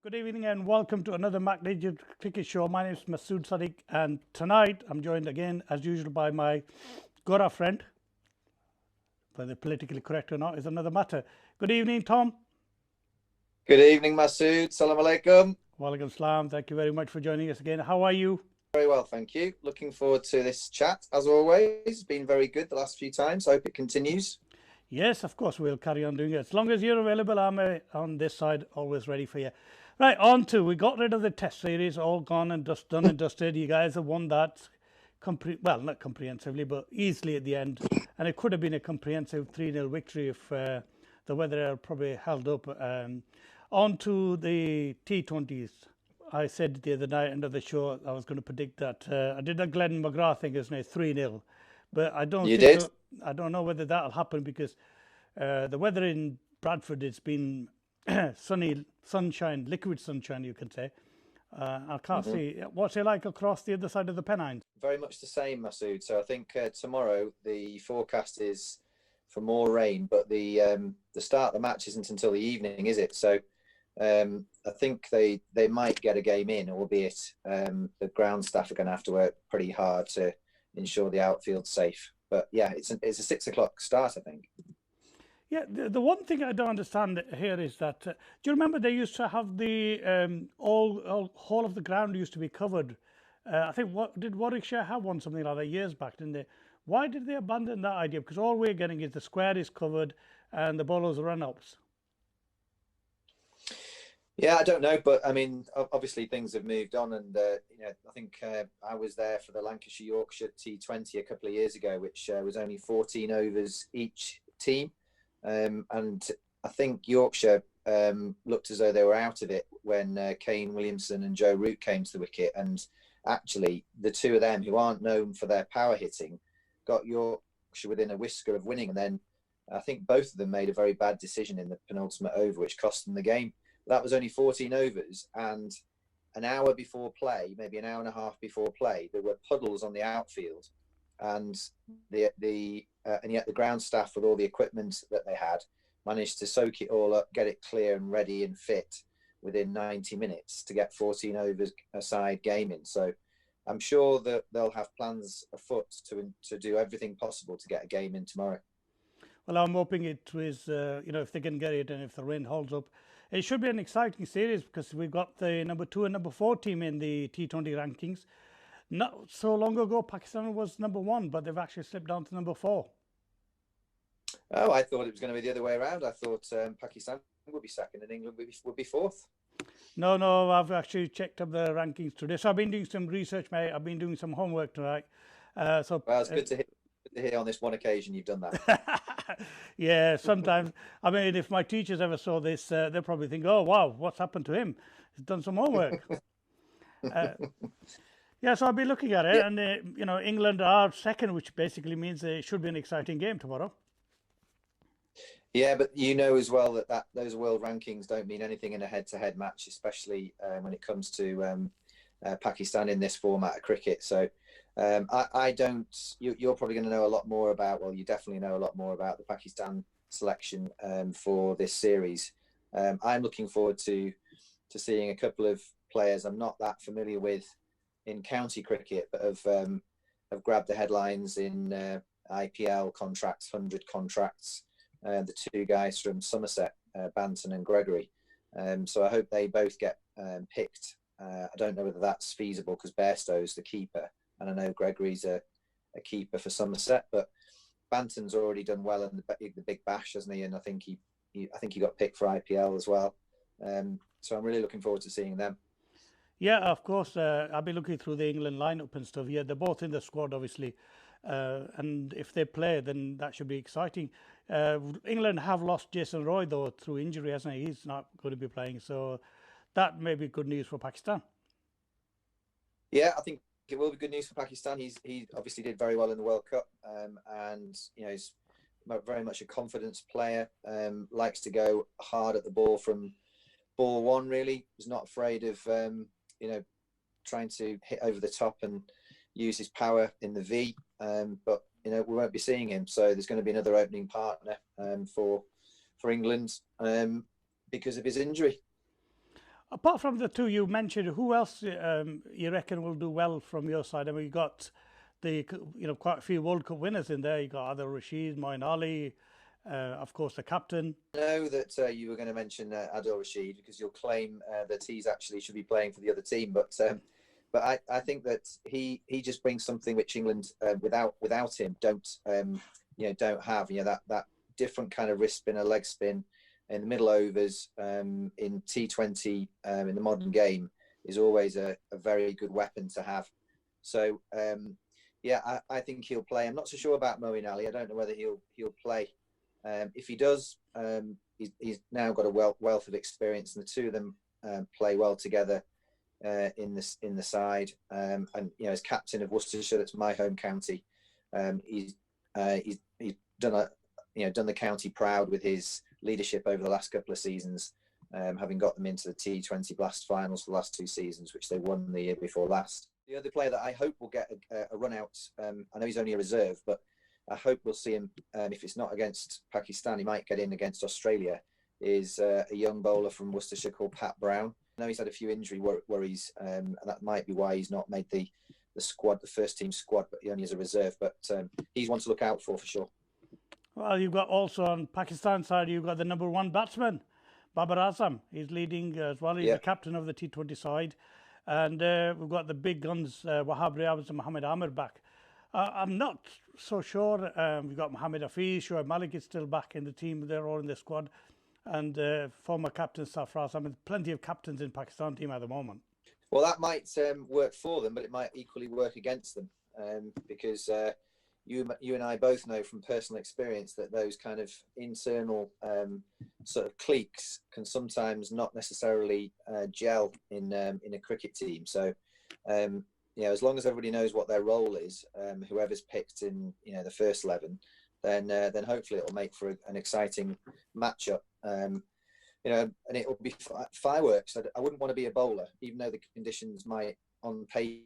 Good evening and welcome to another Mac Digital Cricket Show. My name is Masood Sadiq, and tonight I'm joined again, as usual, by my Gora friend. Whether politically correct or not is another matter. Good evening, Tom. Good evening, Masood. Salam alaikum. Walaikum salam. Thank you very much for joining us again. How are you? Very well, thank you. Looking forward to this chat, as always. It's been very good the last few times. Hope it continues. Yes, of course, we'll carry on doing it. As long as you're available, I'm on this side, always ready for you. Right, on to, we got rid of the test series, all gone and done and dusted. You guys have won that, well, not comprehensively, but easily at the end. And it could have been a comprehensive 3-0 victory if the weather had probably held up. On to the T20s. I said the other night, end of the show, I was going to predict that. I did a Glenn McGrath thing, isn't it? 3-0. But I don't You think did? I don't know whether that'll happen because the weather in Bradford, it's been sunny, sunshine, liquid sunshine, you can say. I can't see what's it like across the other side of the Pennines. Very much the same, Masood. So I think tomorrow the forecast is for more rain, but the start of the match isn't until the evening, is it? So I think they might get a game in, albeit the ground staff are going to have to work pretty hard to ensure the outfield's safe. But yeah, it's a 6 o'clock start, I think. Yeah, the one thing I don't understand here is that do you remember they used to have the all whole of the ground used to be covered? I think what did Warwickshire have one something like that years back, didn't they? Why did they abandon that idea? Because all we're getting is the square is covered and the bowlers run ups. Yeah, I don't know, but I mean, obviously things have moved on, and I think I was there for the Lancashire Yorkshire T20 a couple of years ago, which was only 14 overs each team, and I think Yorkshire looked as though they were out of it when Kane Williamson and Joe Root came to the wicket, and actually the two of them, who aren't known for their power hitting, got Yorkshire within a whisker of winning, and then I think both of them made a very bad decision in the penultimate over, which cost them the game. That was only 14 overs, and an hour before play, maybe an hour and a half before play, there were puddles on the outfield, and and yet the ground staff with all the equipment that they had managed to soak it all up, get it clear and ready and fit within 90 minutes to get 14 overs aside game in. So I'm sure that they'll have plans afoot to do everything possible to get a game in tomorrow. Well, I'm hoping it is, if they can get it and if the rain holds up. It should be an exciting series because we've got the number 2 and number 4 team in the T20 rankings. Not so long ago, Pakistan was number 1, but they've actually slipped down to number 4. Oh, I thought it was going to be the other way around. I thought Pakistan would be second and England would be fourth. No, I've actually checked up the rankings today. So I've been doing some research, mate. I've been doing some homework tonight. Well, it's good to hear on this one occasion you've done that. Yeah, sometimes. I mean, if my teachers ever saw this, they'll probably think, "Oh, wow, what's happened to him? He's done some homework." Yeah, so I'll be looking at it, Yeah, and England are second, which basically means it should be an exciting game tomorrow. yeah, but you know as well that those world rankings don't mean anything in a head-to-head match, especially when it comes to Pakistan in this format of cricket. So I don't. You're probably going to know a lot more about. Well, you definitely know a lot more about the Pakistan selection for this series. I'm looking forward to seeing a couple of players I'm not that familiar with in county cricket, but have grabbed the headlines in IPL contracts, 100 contracts. The two guys from Somerset, Banton and Gregory. So I hope they both get picked. I don't know whether that's feasible because Bairstow's the keeper, and I know Gregory's a keeper for Somerset, but Banton's already done well in the Big Bash, hasn't he? And I think he got picked for IPL as well. So I'm really looking forward to seeing them. Yeah, of course. I'll be looking through the England lineup and stuff. Yeah, they're both in the squad, obviously. And if they play, then that should be exciting. England have lost Jason Roy, though, through injury, hasn't he? He's not going to be playing. So that may be good news for Pakistan. Yeah, I think it will be good news for Pakistan. He obviously did very well in the World Cup, and he's very much a confidence player. Likes to go hard at the ball from ball one. Really, he's not afraid of trying to hit over the top and use his power in the V. But we won't be seeing him, so there's going to be another opening partner for England because of his injury. Apart from the two you mentioned, who else you reckon will do well from your side? I mean, you got the quite a few World Cup winners in there. You got Adil Rashid, Moeen Ali, of course the captain. I know that you were going to mention Adil Rashid because you'll claim that he's actually should be playing for the other team, but I think that he just brings something which England without him don't have. That different kind of wrist spin, a leg spin in the middle overs in T20 in the modern game is always a very good weapon to have. So I think he'll play. I'm not so sure about Moeen Ali. I don't know whether he'll play. If he does, he's now got a wealth of experience, and the two of them play well together in the side. And as captain of Worcestershire, that's my home county. He's done the county proud with his leadership over the last couple of seasons, having got them into the T20 Blast finals for the last 2 seasons, which they won the year before last. The other player that I hope will get a run out, I know he's only a reserve, but I hope we'll see him, if it's not against Pakistan, he might get in against Australia, is a young bowler from Worcestershire called Pat Brown. I know he's had a few injury worries, and that might be why he's not made the squad, the first team squad, but he only is a reserve. But he's one to look out for sure. Well, you've got also on Pakistan side, you've got the number 1 batsman, Babar Azam. He's leading as well. He's the captain of the T20 side. And we've got the big guns, Wahab Riaz and Mohammad Amir back. I'm not so sure. We've got Mohammad Hafiz, Shoaib Malik is still back in the team. They're all in the squad. And former captain Sarfraz. I mean, plenty of captains in Pakistan team at the moment. Well, that might work for them, but it might equally work against them because you and I both know from personal experience that those kind of internal sort of cliques can sometimes not necessarily gel in a cricket team. So, as long as everybody knows what their role is, whoever's picked in the first 11, then hopefully it'll make for an exciting matchup. And it will be fireworks. I wouldn't want to be a bowler, even though the conditions might, on paper,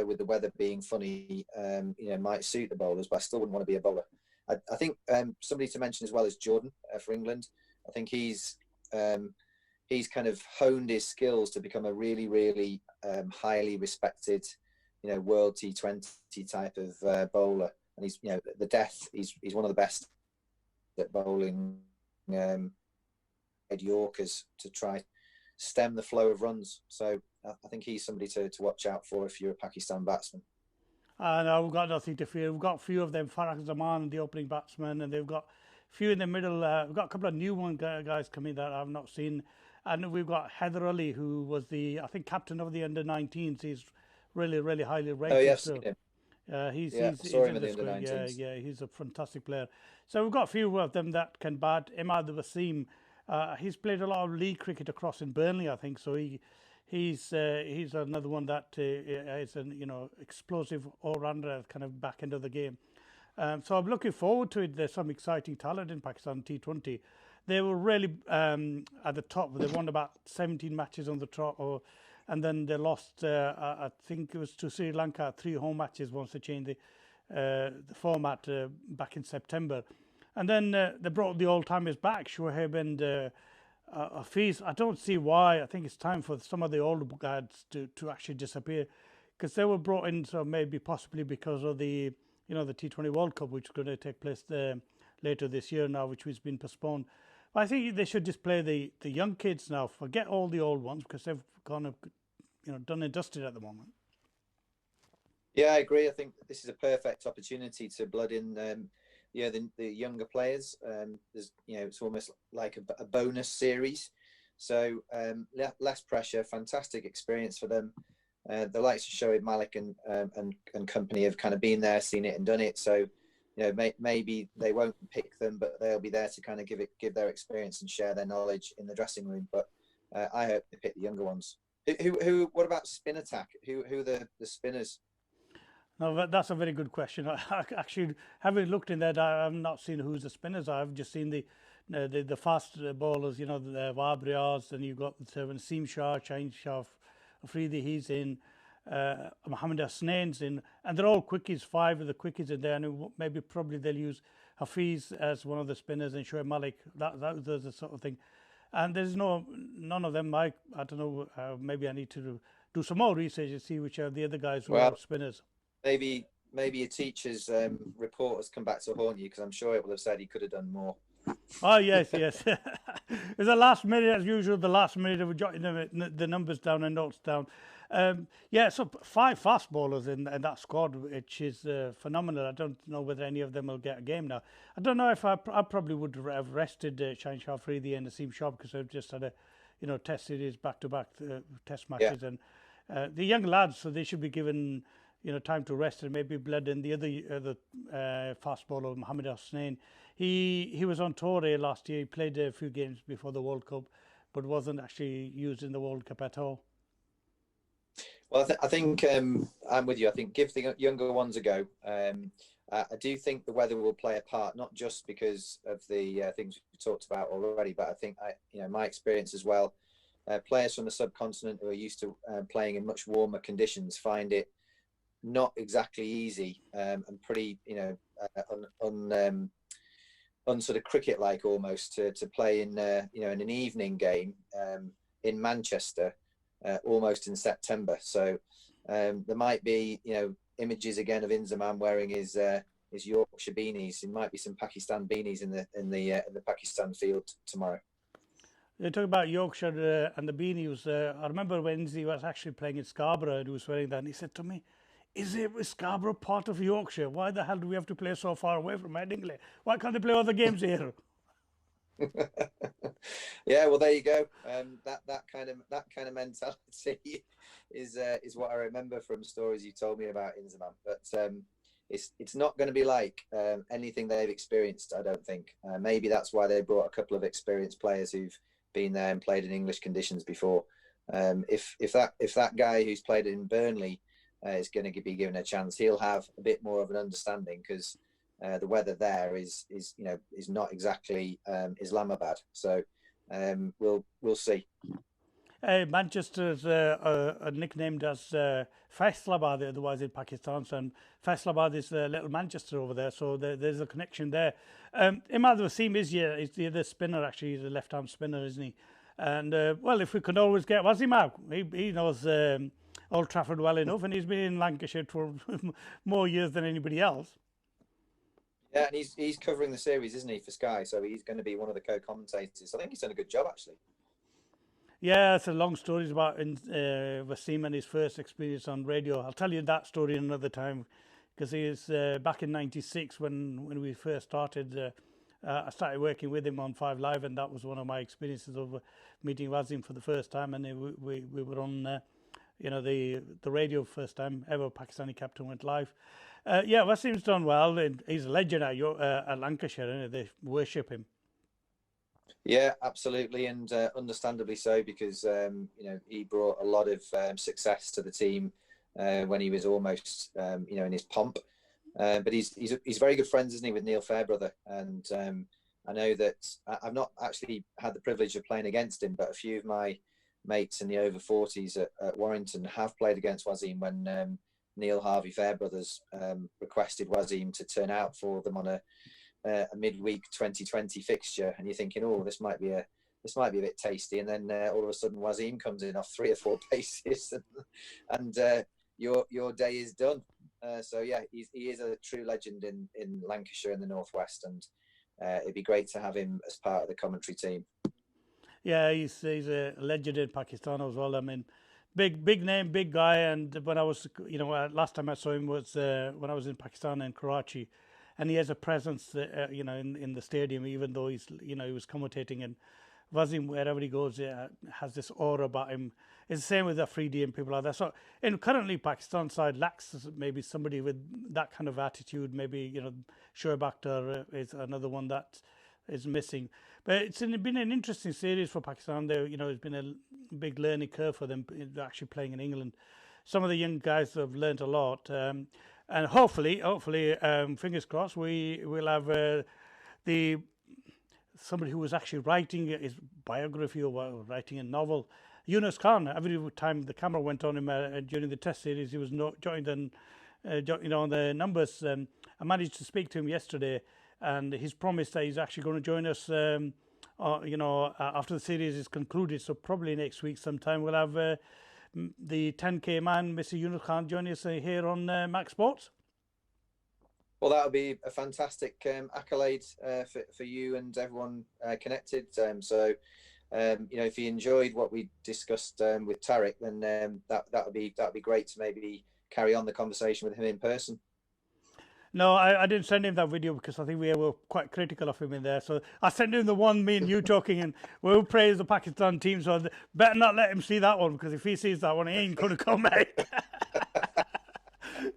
with the weather being funny, might suit the bowlers, but I still wouldn't want to be a bowler. I think somebody to mention as well is Jordan for England. I think he's kind of honed his skills to become a really, really highly respected, world T20 type of bowler. And he's, the death, he's one of the best at bowling Yorkers to try stem the flow of runs. So I think he's somebody to watch out for if you're a Pakistan batsman. No, we've got nothing to fear. We've got a few of them, Farah Zaman, the opening batsman, and they've got a few in the middle. We've got a couple of new guys coming that I've not seen. And we've got Heather Ali, who was I think, captain of the under-19s. He's really, really highly rated. Oh, yes. So, he's in the under-19s. Yeah, he's a fantastic player. So we've got a few of them that can bat. Imad Wasim, he's played a lot of league cricket across in Burnley, I think. So he's another one that is an explosive all-rounder, kind of back end of the game. So I'm looking forward to it. There's some exciting talent in Pakistan T20. They were really at the top. They won about 17 matches on the trot, and then they lost. I think it was to Sri Lanka, 3 home matches once they changed the format back in September. And then they brought the old-timers back, Shoaib and Hafiz. I don't see why. I think it's time for some of the older guys to actually disappear, because they were brought in, so maybe possibly because of the the T20 World Cup, which is going to take place later this year now, which has been postponed. But I think they should just play the young kids now. Forget all the old ones, because they've kind of done and dusted at the moment. Yeah, I agree. I think this is a perfect opportunity to blood in the younger players. There's it's almost like a bonus series, so less pressure, fantastic experience for them. The likes of Shoaib Malik and company have kind of been there, seen it and done it. So maybe they won't pick them, but they'll be there to kind of give their experience and share their knowledge in the dressing room. But I hope they pick the younger ones. Who? What about spin attack? Who are the spinners? No, that's a very good question. Actually, having looked in that, I've not seen who's the spinners. I've just seen the fast bowlers. The Wahab Riaz, and you've got the Naseem Shah, Shaheen Shah Afridi, he's in. Mohammed Hasnain's in, and they're all quickies. 5 of the quickies in there, and probably they'll use Hafiz as one of the spinners and Shoaib Malik. That's the sort of thing. and there's none of them. I don't know. Maybe I need to do some more research and see which are the other guys who are Well, spinners. maybe your teacher's report has come back to haunt you, because I'm sure it will have said he could have done more. Oh yes, yes. It's the last minute as usual. The last minute of jotting the numbers down and notes down. Yeah, so 5 fast bowlers in that squad, which is phenomenal. I don't know whether any of them will get a game now. I don't know if I probably would have rested Shine Shafridi and Naseem Shah, because I've just had a test series back to back test Yeah. matches, and the young lads, so they should be given time to rest, and maybe bled in the other fast bowler Mohammad Hossain. He was on tour here last year. He played a few games before the World Cup, but wasn't actually used in the World Cup at all. Well, I think I'm with you. I think give the younger ones a go. I do think the weather will play a part, not just because of the things we've talked about already, but I think my experience as well. Players from the subcontinent who are used to playing in much warmer conditions find it not exactly easy, and pretty sort of cricket-like almost to play in in an evening game in Manchester, almost in September. So there might be images again of Inzamam wearing his Yorkshire beanies. There might be some Pakistan beanies in the Pakistan field tomorrow. They talk about Yorkshire and the beanies. I remember when he was actually playing in Scarborough and he was wearing that, and he said to me, "Is Scarborough part of Yorkshire? Why the hell do we have to play so far away from Headingley? Why can't they play other games here?" Yeah, well, there you go. That kind of mentality is what I remember from stories you told me about Inzamam. But it's not going to be like anything they've experienced, I don't think. Maybe that's why they brought a couple of experienced players who've been there and played in English conditions before. If that guy who's played in Burnley is going to be given a chance, he'll have a bit more of an understanding, because the weather there is not exactly Islamabad. So we'll see. Manchester's nicknamed as Faisalabad, otherwise in Pakistan. So, and Faisalabad is little Manchester over there, so there's a connection there. Imad Wasim is the other spinner, actually. He's a left-arm spinner, isn't he? And, well, if we could always get Wasim out, he knows Old Trafford well enough, and he's been in Lancashire for more years than anybody else. Yeah, and he's covering the series, isn't he, for Sky? So he's going to be one of the co-commentators. I think he's done a good job, actually. Yeah, it's a long story about Wasim and his first experience on radio. I'll tell you that story another time, because he is back in '96 when we first started. I started working with him on 5 Live, and that was one of my experiences of meeting Wasim for the first time. And we were on the radio first time ever Pakistani captain went live. Yeah, Wasim's done well. And he's a legend at Lancashire, and they worship him. Yeah, absolutely, and understandably so, because he brought a lot of success to the team when he was almost in his pomp. But he's very good friends, isn't he, with Neil Fairbrother? And I know that I've not actually had the privilege of playing against him, but a few of my mates in the over 40s at Warrington have played against Wasim when Neil Harvey Fairbrothers requested Wasim to turn out for them on a midweek 2020 fixture, and you're thinking, oh, this might be a bit tasty, and then all of a sudden Wasim comes in off 3 or 4 paces, and your day is done. So yeah, he is a true legend in Lancashire and the Northwest, and it'd be great to have him as part of the commentary team. Yeah, he's a legend in Pakistan as well. I mean, big name, big guy. And when I was, last time I saw him was when I was in Pakistan and Karachi, and he has a presence, in the stadium, even though he was commentating. And Wasim, wherever he goes, has this aura about him. It's the same with Afridi and people like that. So, and currently Pakistan side lacks maybe somebody with that kind of attitude. Maybe Shoaib Akhtar is another one that is missing. But it's been an interesting series for Pakistan. There, it's been a big learning curve for them actually playing in England. Some of the young guys have learned a lot, and hopefully, fingers crossed, we will have somebody who was actually writing his biography or writing a novel. Yunus Khan. Every time the camera went on him during the Test series, he was joined on the numbers. I managed to speak to him yesterday, and he's promised that he's actually going to join us after the series is concluded. So probably next week sometime we'll have the 10K man, Mr. Yunus Khan, join us here on Max Sports. Well, that would be a fantastic accolade for you and everyone connected. If you enjoyed what we discussed with Tarek, then that would be great to maybe carry on the conversation with him in person. No, I didn't send him that video because I think we were quite critical of him in there. So I sent him the one, me and you talking, and we'll praise the Pakistan team. So better not let him see that one, because if he sees that one, he ain't gonna come, mate.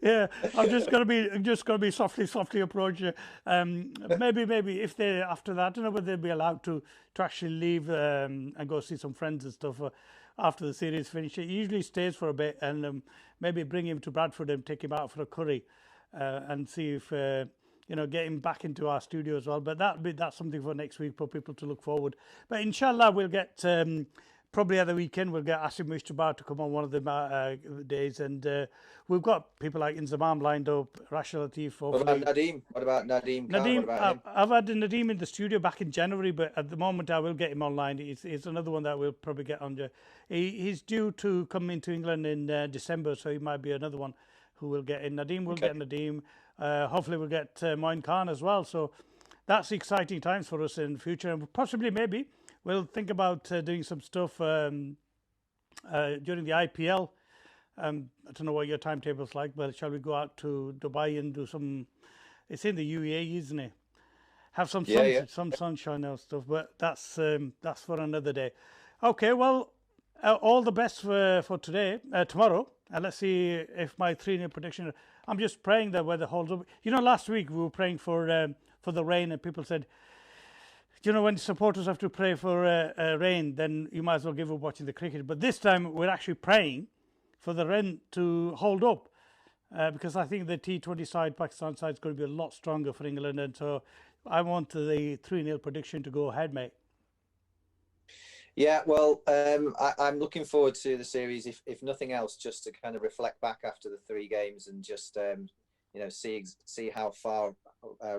Yeah, I'm just gonna be softly approach you. Maybe if they after that, I don't know whether they'll be allowed to actually leave and go see some friends and stuff after the series finishes. He usually stays for a bit, and maybe bring him to Bradford and take him out for a curry. And see if get him back into our studio as well. But that's something for next week for people to look forward. But inshallah, we'll get probably at the weekend we'll get Asim Mushtabar to come on one of the days, and we've got people like Inzamam lined up, Rashid Latif. What about Nadeem? What about Nadeem? Nadeem, what about him? I've had Nadeem in the studio back in January, but at the moment I will get him online. He's another one that we'll probably get on. He's due to come into England in December, so he might be another one who will get in. Nadeem will get Nadeem. Hopefully we'll get Moin Khan as well. So that's exciting times for us in the future. And possibly maybe we'll think about doing some stuff during the IPL. I don't know what your timetable's like, but shall we go out to Dubai and do some... It's in the UAE, isn't it? Have some some sunshine and stuff, but that's for another day. Okay, well, all the best for today, tomorrow. And let's see if my 3-0 prediction. I'm just praying that weather holds up. Last week we were praying for the rain, and people said, when supporters have to pray for rain, then you might as well give up watching the cricket. But this time we're actually praying for the rain to hold up, because I think the T20 side, Pakistan side, is going to be a lot stronger for England, and so I want the 3-0 prediction to go ahead, mate. Yeah, well, I'm looking forward to the series, if nothing else, just to kind of reflect back after the 3 games and just see how far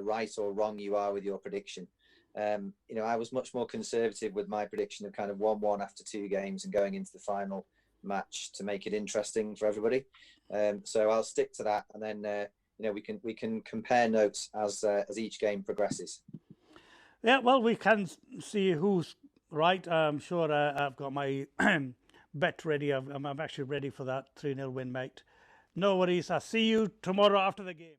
right or wrong you are with your prediction. I was much more conservative with my prediction of kind of 1-1 after 2 games and going into the final match to make it interesting for everybody. So I'll stick to that, and then we can compare notes as each game progresses. Yeah, well, we can see who's right. I'm sure I've got my bet ready. I'm actually ready for that 3-0 win, mate. No worries. I'll see you tomorrow after the game.